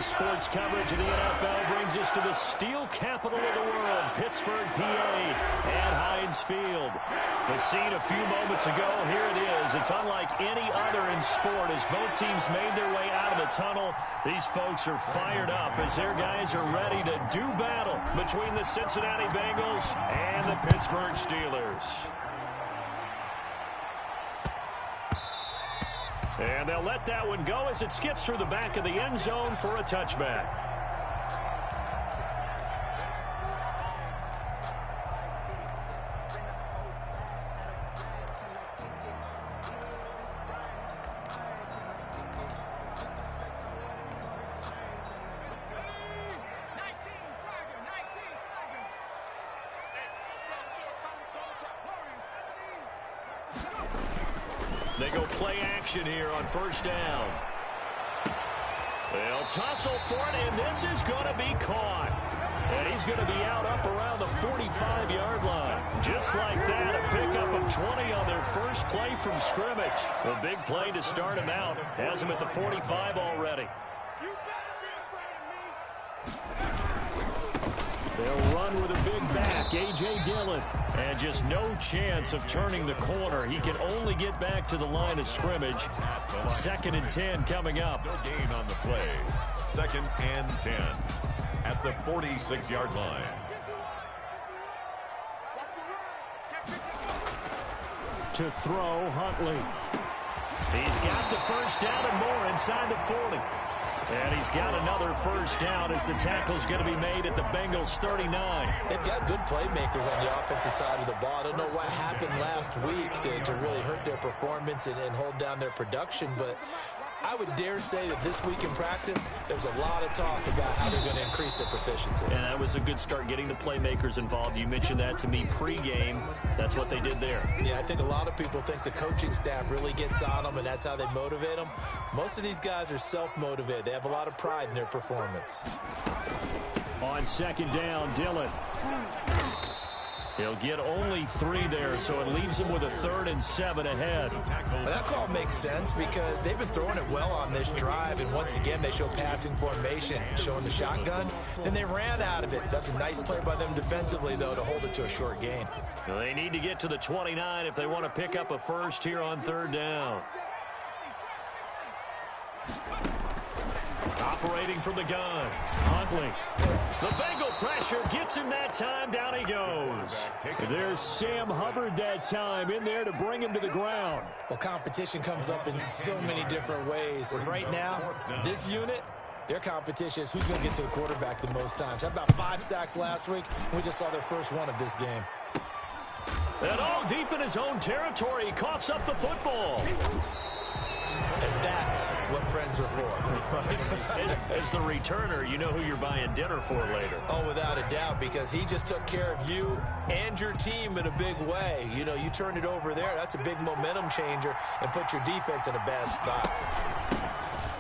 Today's sports coverage of the NFL brings us to the steel capital of the world, Pittsburgh, PA, at Heinz Field. The scene a few moments ago, here it is. It's unlike any other in sport as both teams made their way out of the tunnel. These folks are fired up as their guys are ready to do battle between the Cincinnati Bengals and the Pittsburgh Steelers. And they'll let that one go as it skips through the back of the end zone for a touchback. They go play action here on first down. They'll tussle for it, and this is going to be caught. And he's going to be out up around the 45-yard line. Just like that, a pickup of 20 on their first play from scrimmage. A big play to start him out. Has him at the 45 already. They'll run with a big back, A.J. Dillon. And just no chance of turning the corner. He can only get back to the line of scrimmage. 2nd and 10 coming up. No gain on the play. 2nd and 10 at the 46-yard line. To throw, Huntley. He's got the first down and more inside the 40. And he's got another first down as the tackle's going to be made at the Bengals 39. They've got good playmakers on the offensive side of the ball. I don't know what happened last week to really hurt their performance and hold down their production, but I would dare say that this week in practice, there's a lot of talk about how they're going to increase their proficiency. And that was a good start getting the playmakers involved. You mentioned that to me pregame. That's what they did there. Yeah, I think a lot of people think the coaching staff really gets on them, and that's how they motivate them. Most of these guys are self-motivated. They have a lot of pride in their performance. On 2nd down, Dillon. He'll get only 3 there, so it leaves him with a 3rd and 7 ahead. Well, that call makes sense because they've been throwing it well on this drive, and once again, they show passing formation, showing the shotgun. Then they ran out of it. That's a nice play by them defensively, though, to hold it to a short gain. They need to get to the 29 if they want to pick up a first here on 3rd down. Operating from the gun, Huntley. The Bengal pressure gets him that time. Down he goes. There's Sam Hubbard that time in there to bring him to the ground. Well, competition comes up in so many different ways. And right now, this unit, their competition is who's going to get to the quarterback the most times. Had about 5 sacks last week. We just saw their first one of this game. And all deep in his own territory, he coughs up the football. And that's what friends are for. As the returner, you know who you're buying dinner for later. Oh, without a doubt, because he just took care of you and your team in a big way. You know, you turn it over there, that's a big momentum changer and put your defense in a bad spot.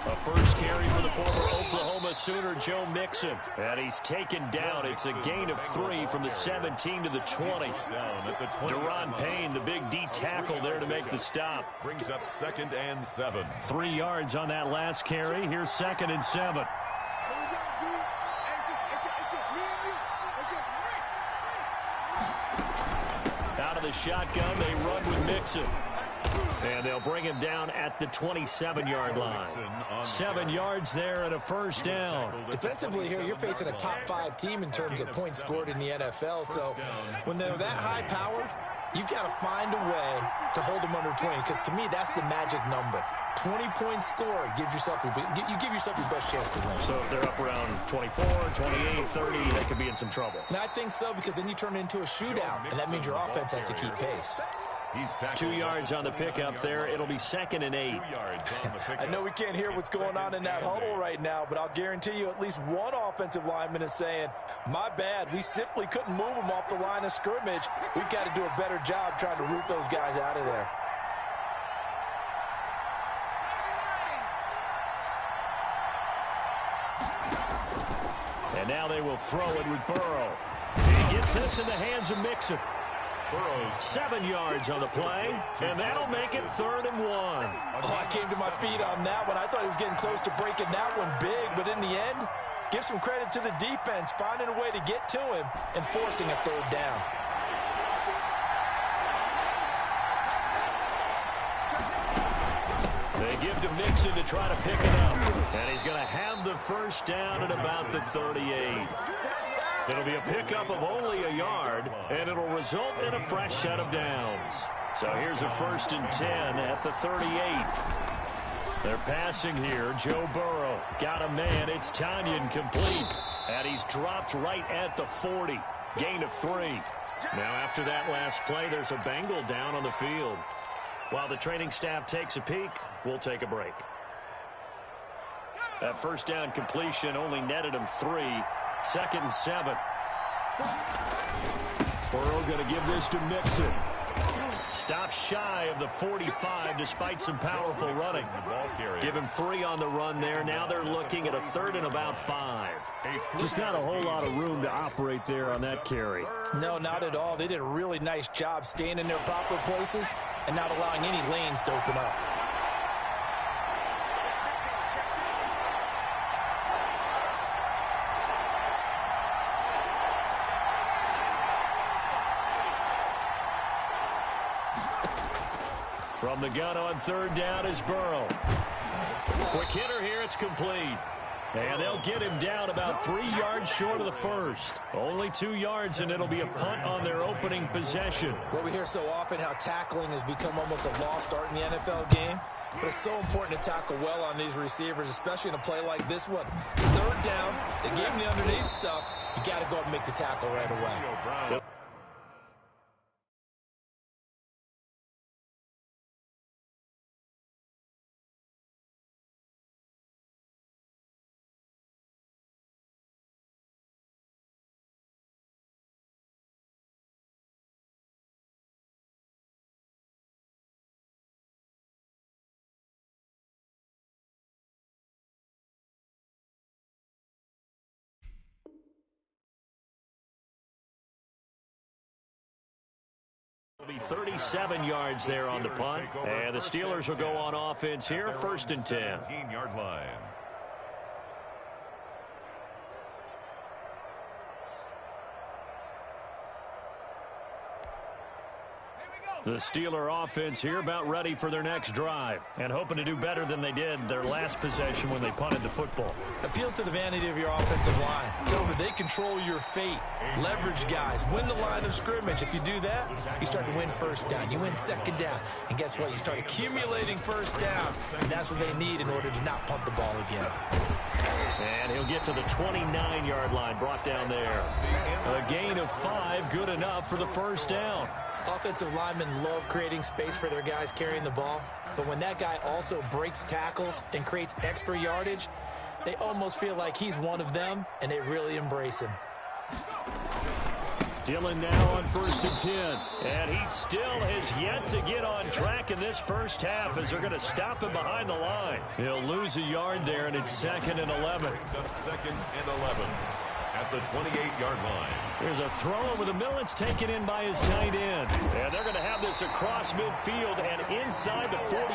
A first carry for the former Oklahoma Sooner, Joe Mixon. And he's taken down. It's a gain of 3 from the 17 to the 20. Deron Payne, the big D tackle there to make the stop. Brings up 2nd and 7. 3 yards on that last carry. Here's 2nd and 7. Out of the shotgun, they run with Mixon. And they'll bring him down at the 27-yard line. 7 yards there and a first down. Defensively here, you're facing a top 5 team in terms of points scored in the NFL. So when they're that high-powered, you've got to find a way to hold them under 20. Because to me, that's the magic number. 20 points scored gives yourself your best chance to win. So if they're up around 24, 28, 30, they could be in some trouble. And I think so, because then you turn it into a shootout, and that means your offense has to keep pace. 2 yards on the pickup there. It'll be 2nd and 8. I know we can't hear what's going on in that huddle right now, but I'll guarantee you at least one offensive lineman is saying, my bad, we simply couldn't move them off the line of scrimmage. We've got to do a better job trying to root those guys out of there. And now they will throw it with Burrow. He gets this in the hands of Mixon. 7 yards on the play, and that'll make it 3rd and 1. Oh, I came to my feet on that one. I thought he was getting close to breaking that one big, but in the end, give some credit to the defense, finding a way to get to him and forcing a 3rd down. They give to Mixon to try to pick it up, and he's going to have the 1st down at about the 38. It'll be a pickup of only a yard, and it'll result in a fresh set of downs. So here's a 1st and 10 at the 38. They're passing here. Joe Burrow got a man. It's Tanyan complete, and he's dropped right at the 40. Gain of 3. Now after that last play, there's a Bengal down on the field. While the training staff takes a peek, we'll take a break. That 1st down completion only netted him 3. 2nd and 7. Burrow going to give this to Mixon. Stops shy of the 45 despite some powerful running. Give him 3 on the run there. Now they're looking at a 3rd and about 5. Just not a whole lot of room to operate there on that carry. No, not at all. They did a really nice job staying in their proper places and not allowing any lanes to open up. From the gun on 3rd down is Burrow. Quick hitter here, it's complete. And they'll get him down about 3 yards short of the 1st. Only 2 yards, and it'll be a punt on their opening possession. Well, we hear so often how tackling has become almost a lost art in the NFL game. But it's so important to tackle well on these receivers, especially in a play like this one. 3rd down, they gave him the underneath stuff. You got to go up and make the tackle right away. Yep. It'll be 37 yards there on the punt, and the Steelers will go on offense here, 1st and 10. 17-yard line. The Steeler offense here about ready for their next drive and hoping to do better than they did their last possession when they punted the football. Appeal to the vanity of your offensive line. Tell them they control your fate. Leverage guys. Win the line of scrimmage. If you do that, you start to win 1st down. You win 2nd down. And guess what? You start accumulating 1st downs. And that's what they need in order to not punt the ball again. And he'll get to the 29-yard line, brought down there. A gain of 5, good enough for the 1st down. Offensive linemen love creating space for their guys carrying the ball, but when that guy also breaks tackles and creates extra yardage, they almost feel like he's one of them, and they really embrace him. Dillon now on 1st and 10, and he still has yet to get on track in this 1st half as they're going to stop him behind the line. He'll lose a yard there, and it's 2nd and 11. 2nd and 11. At the 28-yard line. There's a throw over the middle. It's taken in by his tight end. And they're going to have this across midfield and inside the 45.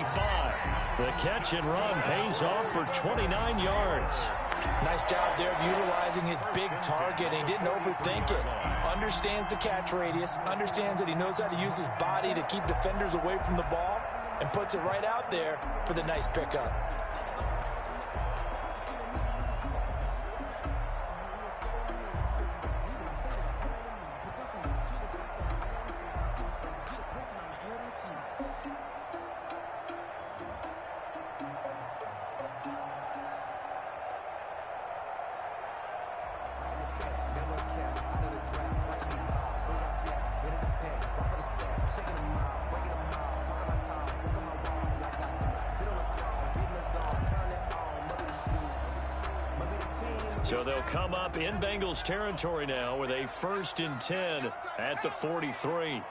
The catch and run pays off for 29 yards. Nice job there of utilizing his big target. He didn't overthink it. Understands the catch radius. Understands that he knows how to use his body to keep defenders away from the ball. And puts it right out there for the nice pickup. So they'll come up in Bengals territory now with a 1st and 10 at the 43.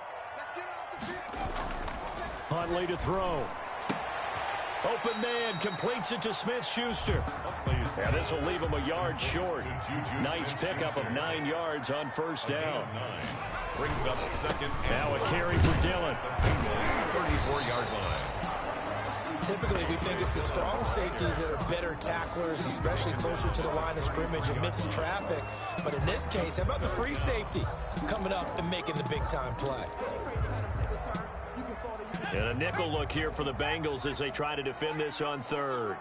Huntley to throw. Open man completes it to Smith-Schuster. Yeah, this will leave him a yard short. Nice pickup of 9 yards on 1st down. brings up second. Now a carry for Dillon. 34-yard line. Typically, we think it's the strong safeties that are better tacklers, especially closer to the line of scrimmage amidst traffic. But in this case, how about the free safety coming up and making the big-time play? And a nickel look here for the Bengals as they try to defend this on third.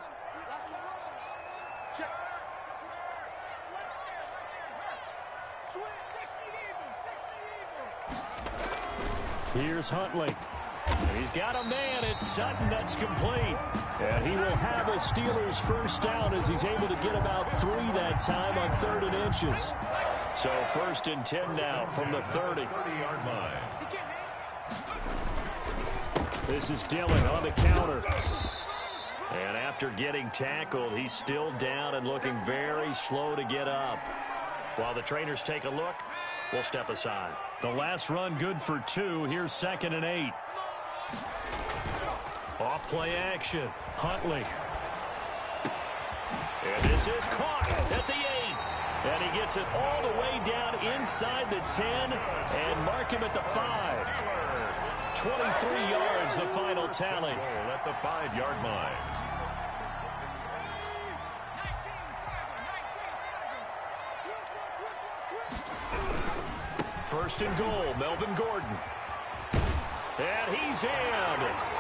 Here's Huntley. He's got a man. It's Sutton that's complete. And he will have a Steelers first down as he's able to get about 3 that time on 3rd and inches. So 1st and 10 now from the 30. 30-yard line. This is Dillon on the counter. And after getting tackled, he's still down and looking very slow to get up. While the trainers take a look, we'll step aside. The last run good for 2. Here's 2nd and 8. Off play action. Huntley. And this is caught at the 8. And he gets it all the way down inside the 10 and mark him at the 5. 23 yards, the final tally. At the 5-yard line. First and goal, Melvin Gordon. And he's in.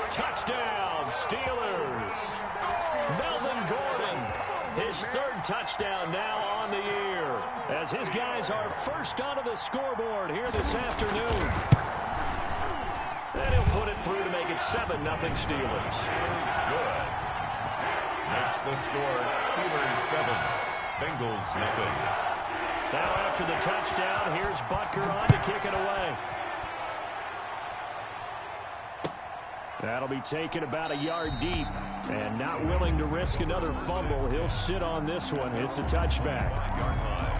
Touchdown, Steelers. Melvin Gordon, his 3rd touchdown now on the year, as his guys are first onto the scoreboard here this afternoon. And he'll put it through to make it 7-0 Steelers. Good. Makes the score Steelers 7, Bengals nothing. Now after the touchdown, here's Butker on to kick it away. That'll be taken about a yard deep. And not willing to risk another fumble, he'll sit on this one. It's a touchback. 5-yard line.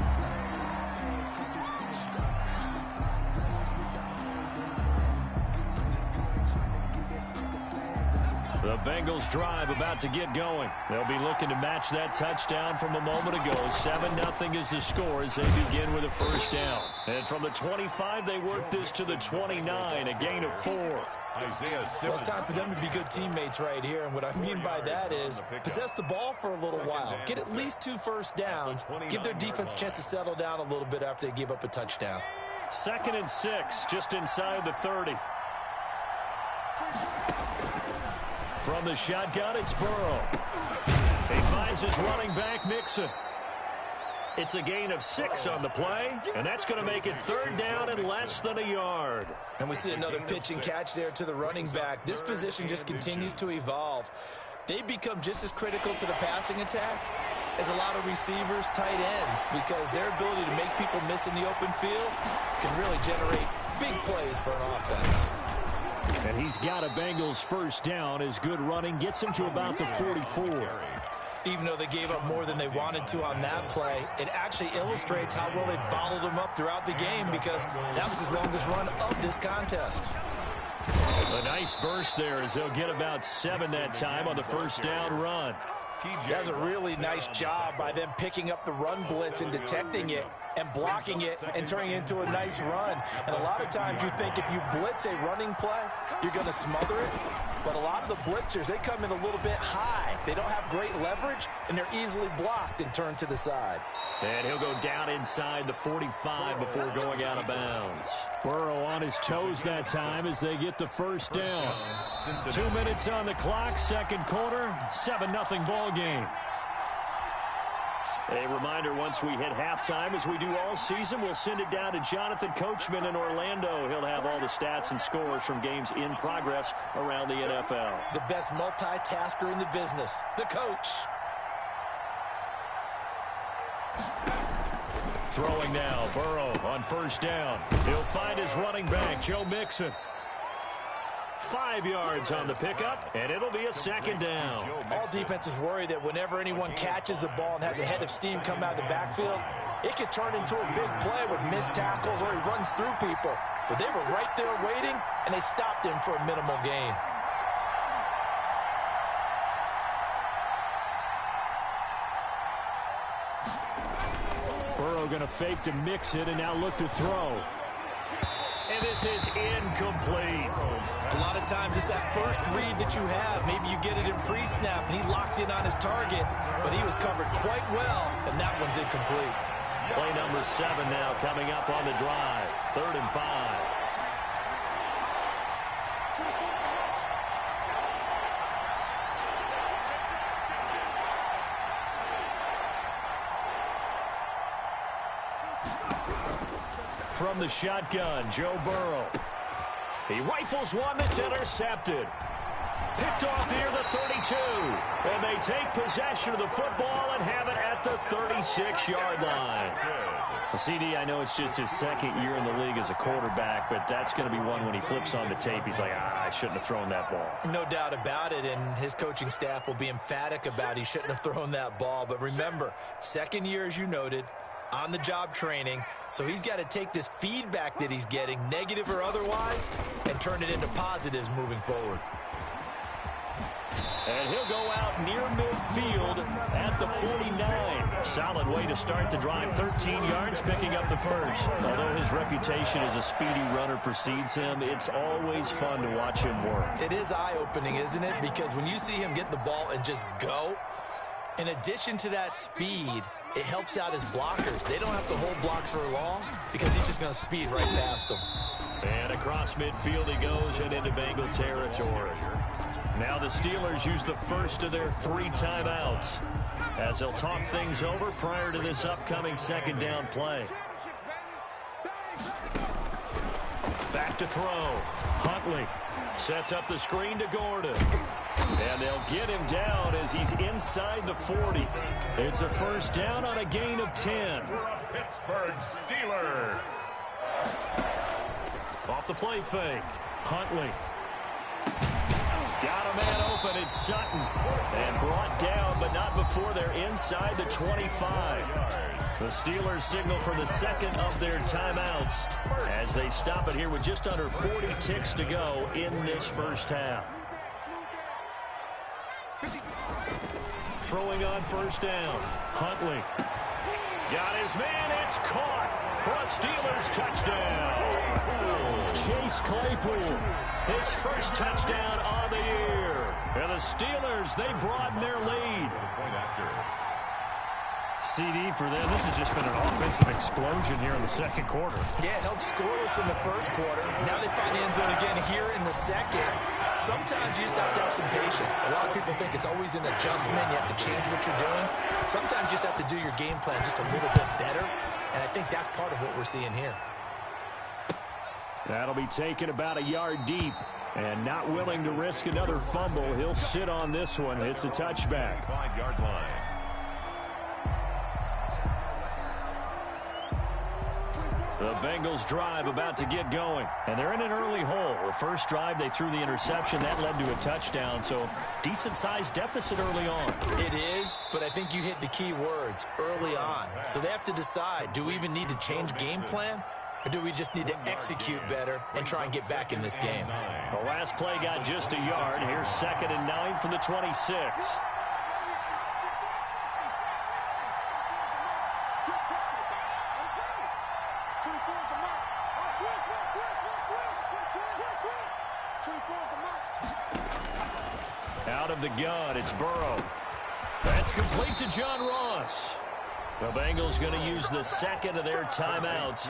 The Bengals drive about to get going. They'll be looking to match that touchdown from a moment ago. 7-0 is the score as they begin with a first down. And from the 25, they work this to the 29, a gain of 4. Well, it's time for them to be good teammates right here. And what I mean by that is possess the ball for a little while. Get at least 2 first downs. Give their defense a chance to settle down a little bit after they give up a touchdown. 2nd and 6, just inside the 30. From the shotgun, it's Burrow. He finds his running back, Mixon. It's a gain of 6 on the play, and that's going to make it 3rd down and less than a yard. And we see another pitch and catch there to the running back. This position just continues to evolve. They become just as critical to the passing attack as a lot of receivers, tight ends, because their ability to make people miss in the open field can really generate big plays for an offense. And he's got a Bengals first down. His good running gets him to about the 44. Even though they gave up more than they wanted to on that play, it actually illustrates how well they bottled him up throughout the game, because that was his longest run of this contest. A nice burst there as they'll get about 7 that time on the first down run. That's a really nice job by them picking up the run blitz and detecting it and blocking it and turning it into a nice run. And a lot of times you think if you blitz a running play, you're going to smother it. But a lot of the blitzers, they come in a little bit high. They don't have great leverage, and they're easily blocked and turned to the side. And he'll go down inside the 45 before going out of bounds. Burrow on his toes that time as they get the first down. 2 minutes on the clock, 2nd quarter, 7-0 ball game. A reminder, once we hit halftime, as we do all season, we'll send it down to Jonathan Coachman in Orlando. He'll have all the stats and scores from games in progress around the NFL. The best multitasker in the business, the coach. Throwing now, Burrow on first down. He'll find his running back, Joe Mixon. 5 yards on the pickup, and it'll be a 2nd down. All defenses worry that whenever anyone catches the ball and has a head of steam come out of the backfield, it could turn into a big play with missed tackles or he runs through people. But they were right there waiting, and they stopped him for a minimal gain. Burrow going to fake to mix it and now look to throw. And this is incomplete. A lot of times it's that first read that you have. Maybe you get it in pre-snap, and he locked in on his target, but he was covered quite well, and that one's incomplete. Play number 7 now coming up on the drive. 3rd and 5. From the shotgun, Joe Burrow. He rifles one that's intercepted. Picked off near the 32. And they take possession of the football and have it at the 36-yard line. The CD, I know it's just his 2nd year in the league as a quarterback, but that's going to be one when he flips on the tape. He's like, I shouldn't have thrown that ball. No doubt about it, and his coaching staff will be emphatic about he shouldn't have thrown that ball. But remember, 2nd year, as you noted, on-the-job training, so he's got to take this feedback that he's getting, negative or otherwise, and turn it into positives moving forward. And he'll go out near midfield at the 49. Solid way to start the drive. 13 yards, picking up the first. Although his reputation as a speedy runner precedes him, it's always fun to watch him work. It is eye-opening, isn't it? Because when you see him get the ball and just go, in addition to that speed, it helps out his blockers. They don't have to hold blocks for long because he's just going to speed right past them. And across midfield he goes and into Bengal territory. Now the Steelers use the first of their 3 timeouts as they'll talk things over prior to this upcoming 2nd down play. Back to throw. Huntley sets up the screen to Gordon. And they'll get him down as he's inside the 40. It's a first down on a gain of 10. Pittsburgh Steelers. Off the play fake. Huntley. Got a man open. It's Sutton. And brought down, but not before they're inside the 25. The Steelers signal for the 2nd of their timeouts as they stop it here with just under 40 ticks to go in this first half. Throwing on first down. Huntley. Got his man. It's caught for a Steelers touchdown. Chase Claypool. His first touchdown of the year. And the Steelers, they broaden their lead. CD for them. This has just been an offensive explosion here in the 2nd quarter. Yeah, held scoreless in the 1st quarter. Now they find the end zone again here in the 2nd. Sometimes you just have to have some patience. A lot of people think it's always an adjustment. You have to change what you're doing. Sometimes you just have to do your game plan just a little bit better. And I think that's part of what we're seeing here. That'll be taken about a yard deep. And not willing to risk another fumble. He'll sit on this one. It's a touchback. 5-yard line. The Bengals drive about to get going. And they're in an early hole. The first drive, they threw the interception. That led to a touchdown. So decent-sized deficit early on. It is, but I think you hit the key words, early on. So they have to decide, do we even need to change game plan? Or do we just need to execute better and try and get back in this game? The last play got just a yard. Here's 2nd and 9 from the 26. Out of the gun, it's Burrow. That's complete to John Ross. The Bengals going to use the 2nd of their timeouts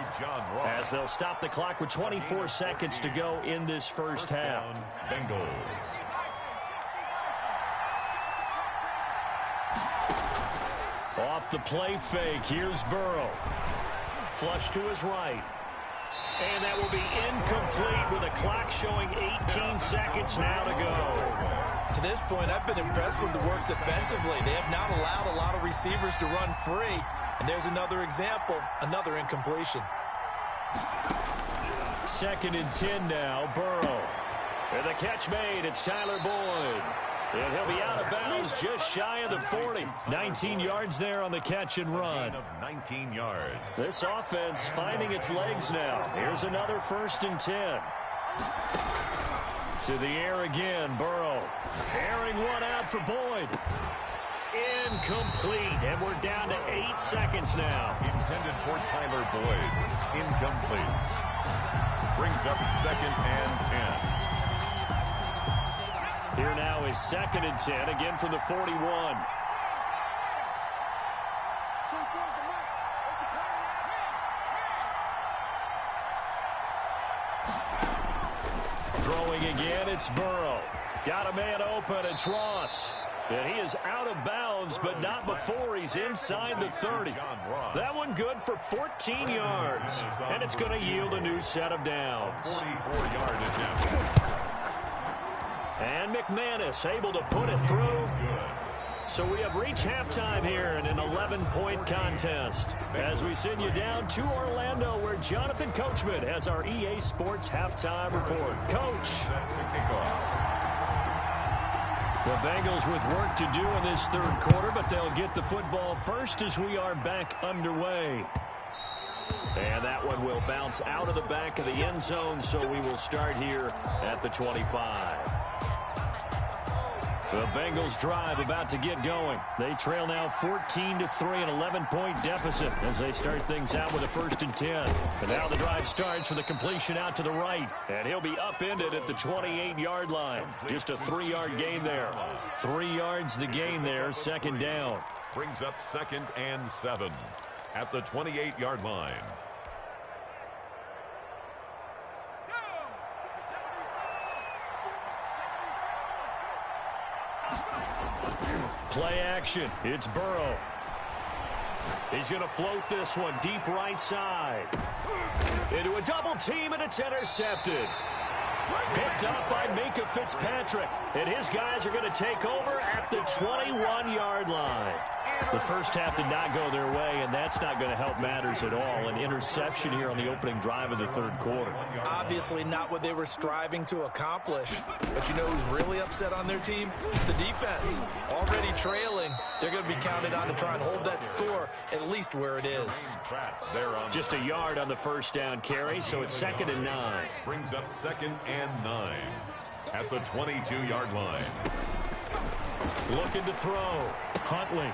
as they'll stop the clock with 24 seconds to go in this first half. Bengals. Off the play fake, here's Burrow. Flush to his right. And that will be incomplete with a clock showing 18 seconds now to go. To this point, I've been impressed with the work defensively. They have not allowed a lot of receivers to run free. And there's another example, another incompletion. 2nd and 10 now, Burrow. And the catch made, it's Tyler Boyd. And he'll be out of bounds just shy of the 40. 19 yards there on the catch and run. 19 yards. This offense finding its legs now. Here's another 1st and 10. To the air again, Burrow. Airing one out for Boyd. Incomplete, and we're down to 8 seconds now. Intended for Tyler Boyd. Incomplete. Brings up 2nd and 10. Here now is 2nd and 10, again from the 41. Throwing again, it's Burrow. Got a man open, it's Ross. And he is out of bounds, but not before he's inside the 30. That one good for 14 yards. And it's going to yield a new set of downs. 44-yard attempt. And McManus able to put it through. So we have reached halftime here in an 11-point contest. As we send you down to Orlando, where Jonathan Coachman has our EA Sports halftime report. Coach. The Bengals with work to do in this third quarter, but they'll get the football first as we are back underway. And that one will bounce out of the back of the end zone, so we will start here at the 25. The Bengals drive about to get going. They trail now 14-3, an 11-point deficit as they start things out with a 1st and 10. And now the drive starts with a completion out to the right. And he'll be upended at the 28-yard line. Just a 3-yard gain there. 3 yards the gain there, 2nd down. Brings up 2nd and 7 at the 28-yard line. Play action. It's Burrow. He's going to float this one deep right side. Into a double team, and it's intercepted. Picked up by Minka Fitzpatrick. And his guys are going to take over at the 21-yard line. The first half did not go their way, and that's not going to help matters at all. An interception here on the opening drive of the third quarter. Obviously not what they were striving to accomplish. But you know who's really upset on their team? The defense. Already trailing. They're going to be counted on to try and hold that score at least where it is. Just a yard on the first down carry, so it's 2nd and 9. Brings up 2nd and 9 at the 22-yard line. Looking to throw. Huntley.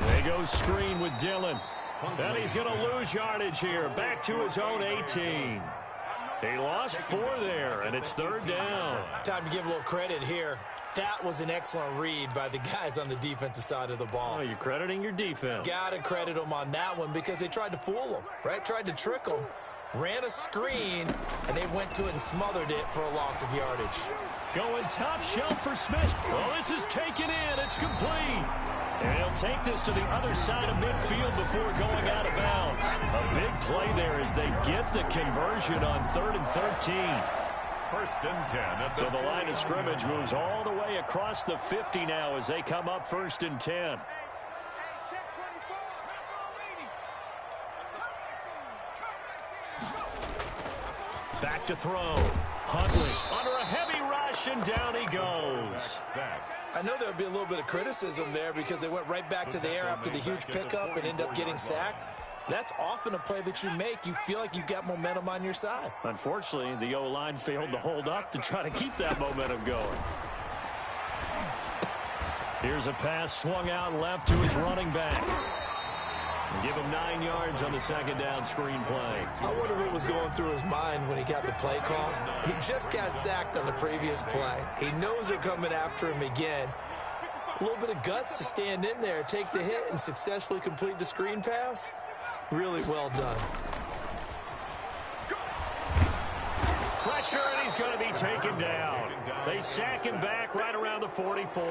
They go screen with Dillon. And he's going to lose yardage here. Back to his own 18. He lost 4 there, and it's 3rd down. Time to give a little credit here. That was an excellent read by the guys on the defensive side of the ball. Oh, you're crediting your defense. Got to credit them on that one because they tried to fool them, right? Tried to trick them. Ran a screen, and they went to it and smothered it for a loss of yardage. Going top shelf for Smith. Well, this is taken in. It's complete. And he'll take this to the other side of midfield before going out of bounds. A big play there as they get the conversion on 3rd and 13. 1st and 10. So the line of scrimmage moves all the way across the 50 now as they come up 1st and 10. Back to throw. Huntley under a heavy rush, and down he goes. I know there would be a little bit of criticism there because they went right back to the air after the huge pickup and ended up getting sacked. That's often a play that you make. You feel like you've got momentum on your side. Unfortunately, the O-line failed to hold up to try to keep that momentum going. Here's a pass swung out left to his running back. Give him 9 yards on the 2nd down screen play. I wonder what was going through his mind when he got the play call. He just got sacked on the previous play. He knows they're coming after him again. A little bit of guts to stand in there, take the hit, and successfully complete the screen pass. Really well done. Pressure, and he's going to be taken down. They sack him back right around the 44.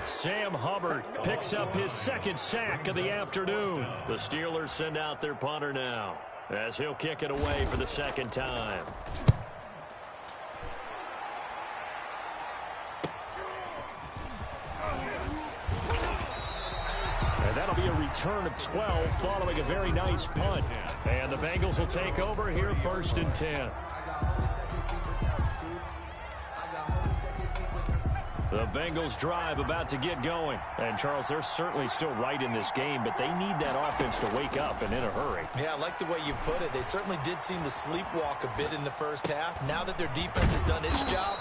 Sam Hubbard picks up his 2nd sack of the afternoon. The Steelers send out their punter now as he'll kick it away for the 2nd time. And that'll be a return of 12 following a very nice punt. And the Bengals will take over here 1st and 10. The Bengals drive about to get going. And, Charles, they're certainly still right in this game, but they need that offense to wake up and in a hurry. Yeah, I like the way you put it. They certainly did seem to sleepwalk a bit in the first half. Now that their defense has done its job,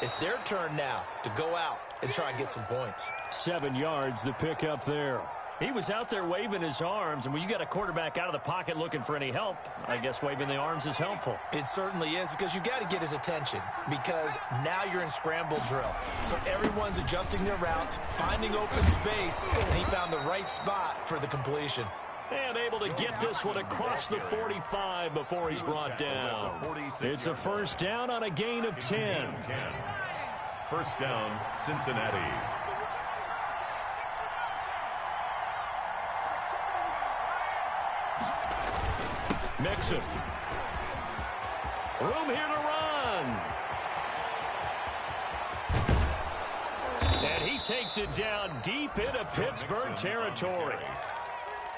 it's their turn now to go out and try and get some points. 7 yards, the pickup there. He was out there waving his arms, and when you got a quarterback out of the pocket looking for any help, I guess waving the arms is helpful. It certainly is, because you got to get his attention, because now you're in scramble drill. So everyone's adjusting their routes, finding open space, and he found the right spot for the completion. And able to get this one across the 45 before he's brought down. It's a first down on a gain of 10. First down, Cincinnati. Mixon. Room here to run. And he takes it down deep into Pittsburgh territory.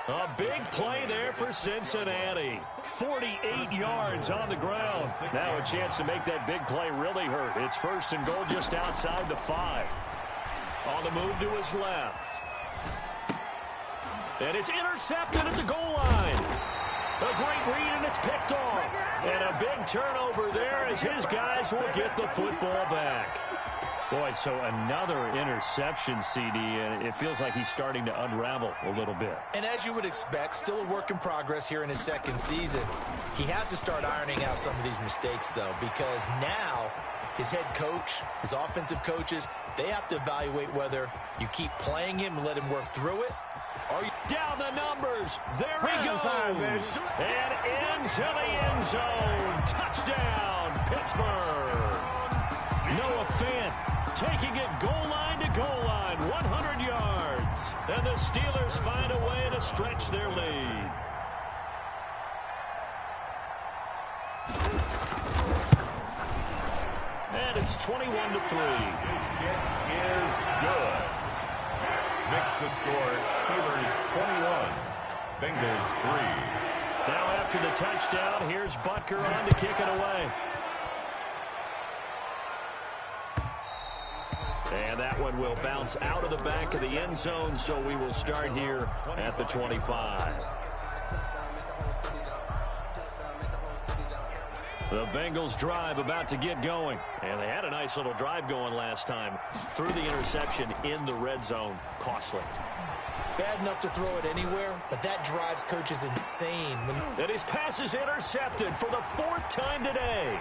A big play there for Cincinnati. 48 yards on the ground. Now a chance to make that big play really hurt. It's first and goal just outside the 5. On the move to his left. And it's intercepted at the goal line. A great read, and it's picked off. And a big turnover there as his guys will get the football back. Boy, so another interception, CD, and it feels like he's starting to unravel a little bit. And as you would expect, still a work in progress here in his second season. He has to start ironing out some of these mistakes, though, because now his head coach, his offensive coaches, they have to evaluate whether you keep playing him and let him work through it, or you down the numbers. There he goes. And into the end zone. Touchdown, Pittsburgh. Noah Fant taking it goal line to goal line. 100 yards. And the Steelers find a way to stretch their lead. And it's 21-3. This kick is good. Makes the score Steelers 21, Bengals 3. Now after the touchdown, here's Butker on to kick it away. And that one will bounce out of the back of the end zone, so we will start here at the 25. The Bengals drive about to get going. And they had a nice little drive going last time. Threw the interception in the red zone. Costly. bad enough to throw it anywhere, but that drives coaches insane. And his pass is intercepted for the fourth time today.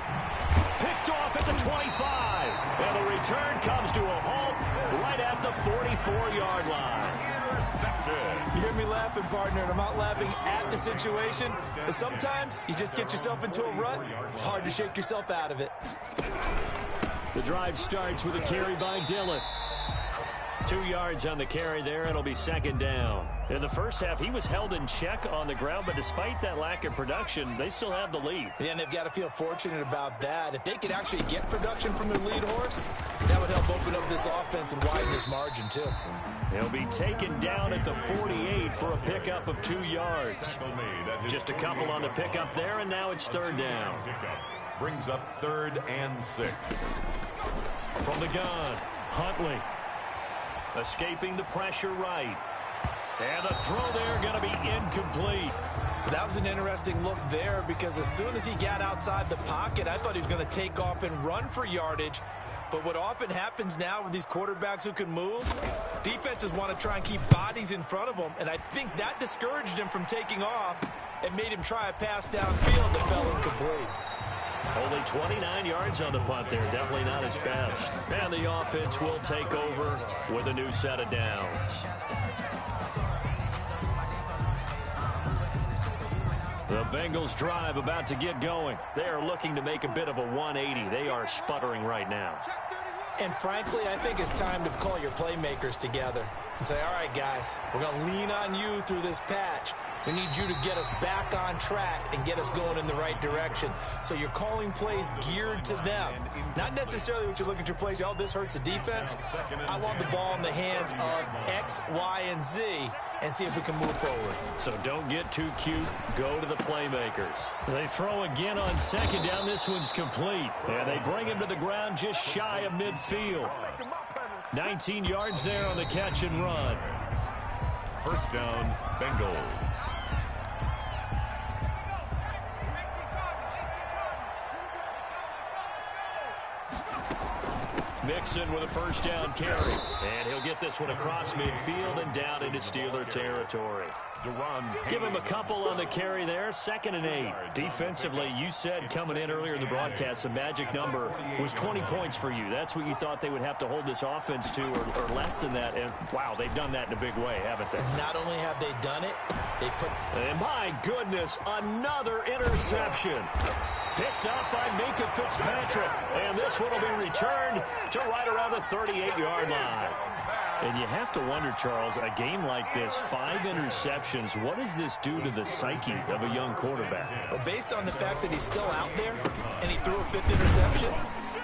Picked off at the 25. And the return comes to a halt right at the 44-yard line. You hear me laughing, partner, and I'm not laughing at the situation. But sometimes you just get yourself into a rut. It's hard to shake yourself out of it. The drive starts with a carry by Dillon. 2 yards on the carry there. It'll be second down. In the first half, he was held in check on the ground, but despite that lack of production, they still have the lead. Yeah, and they've got to feel fortunate about that. If they could actually get production from their lead horse, that would help open up this offense and widen this margin, too. He'll be taken down at the 48 for a pickup of 2 yards. Just a couple on the pickup there, and now it's third down. Brings up 3rd and 6. From the gun, Huntley. Escaping the pressure right. And the throw there going to be incomplete. That was an interesting look there because as soon as he got outside the pocket, I thought he was going to take off and run for yardage. But what often happens now with these quarterbacks who can move, defenses want to try and keep bodies in front of them, and I think that discouraged him from taking off and made him try a pass downfield that fell incomplete. Only 29 yards on the punt there. Definitely not his best. And the offense will take over with a new set of downs. The Bengals drive about to get going. They are looking to make a bit of a 180. They are sputtering right now. And frankly, I think it's time to call your playmakers together and say, all right, guys, we're going to lean on you through this patch. We need you to get us back on track and get us going in the right direction. So you're calling plays geared to them. Not necessarily what you look at your plays, oh, this hurts the defense. I want the ball in the hands of X, Y, and Z and see if we can move forward. So don't get too cute. Go to the playmakers. They throw again on second down. This one's complete. And they bring him to the ground just shy of midfield. 19 yards there on the catch and run. First down, Bengals. Mixon with a first down carry. And he'll get this one across midfield and down into Steeler territory. Give him a couple on the carry there. 2nd and 8. Defensively, you said coming in earlier in the broadcast, the magic number was 20 points for you. That's what you thought they would have to hold this offense to, or less than that. And, wow, they've done that in a big way, haven't they? And not only have they done it, they put... And my goodness, another interception. Picked up by Minka Fitzpatrick. And this one will be returned to right around the 38-yard line. And you have to wonder, Charles, a game like this, 5 interceptions, what does this do to the psyche of a young quarterback? Well, based on the fact that he's still out there and he threw a 5th interception,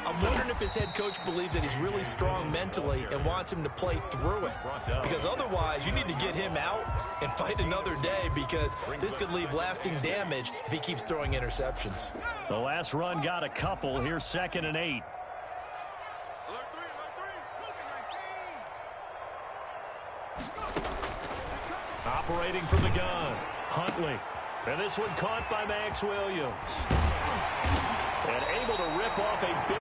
I'm wondering if his head coach believes that he's really strong mentally and wants him to play through it. Because otherwise, you need to get him out and fight another day, because this could leave lasting damage if he keeps throwing interceptions. The last run got a couple. Here's 2nd and 8. Operating from the gun, Huntley. And this one caught by Max Williams. And able to rip off a